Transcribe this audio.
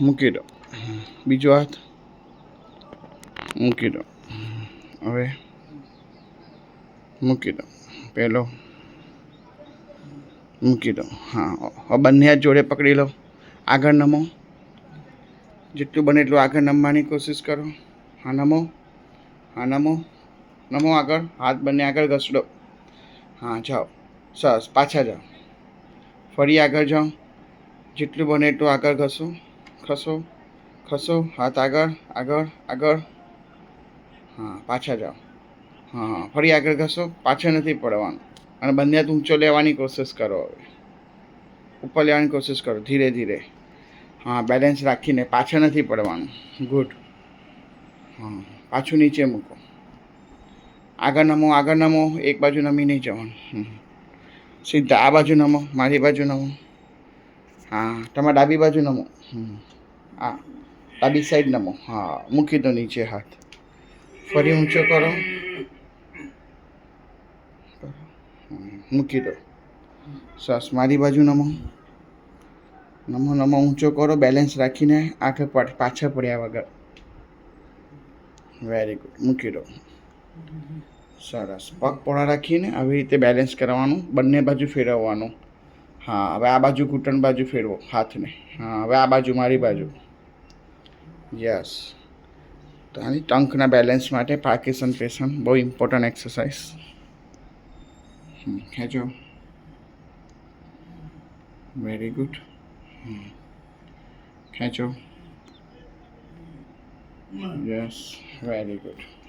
મૂકી દો. બીજો હાથ મૂકી દો. હવે મૂકી દો. પહેલો મૂકી દો. હા, બંને હાથ જોડે પકડી લો. આગળ નમો. જેટલું બને એટલું આગળ નમવાની કોશિશ કરો. હા, નમો. હા, નમો. નમો આગળ. હાથ બંને આગળ ઘસડો. હા, જાઓ. સરસ. પાછા જાઓ. ફરી આગળ જાઓ. જેટલું બને એટલું આગળ ઘસો. ખસો. ખસો. હાથ આગળ આગળ આગળ. હા, પાછા જાઓ. હા, ફરી આગળ ઘસો. પાછળ નથી પડવાનું. અને બંને હાથ ઊંચો લેવાની કોશિશ કરો. હવે ઉપર લેવાની કોશિશ કરો ધીરે ધીરે. હા, બેલેન્સ રાખીને. પાછળ નથી પડવાનું. ગુડ. હા, પાછું નીચે મૂકો. આગળ નમો. આગળ નમો. એક બાજુ નમી નહીં જવાનું. સીધા આ બાજુ નમો. મારી બાજુ નમો. હા, તમારા ડાબી બાજુ નમો. હા, ડાબી સાઈડ નમો. હા, મૂકી દો નીચે હાથ. ફરી ઊંચો કરો. મૂકી દો. સરસ. મારી બાજુ નમો. નમો નમો. ઊંચો કરો બેલેન્સ રાખીને. આગળ પાછળ પડ્યા વગર. Very good. મૂકી દો. સરસ. પગ પોળા રાખીને આવી રીતે બેલેન્સ કરવાનું. બંને બાજુ ફેરવવાનું. હા, હવે આ બાજુ ઘૂંટણ બાજુ ફેરવો હાથને. હા, હવે આ બાજુ મારી બાજુ. યસ. તો આની ટંકના બેલેન્સ માટે પાર્કિન્સન બહુ ઇમ્પોર્ટન્ટ એક્સરસાઇઝ. ખેંચો. Very good. ખેંચો. Yes, very good.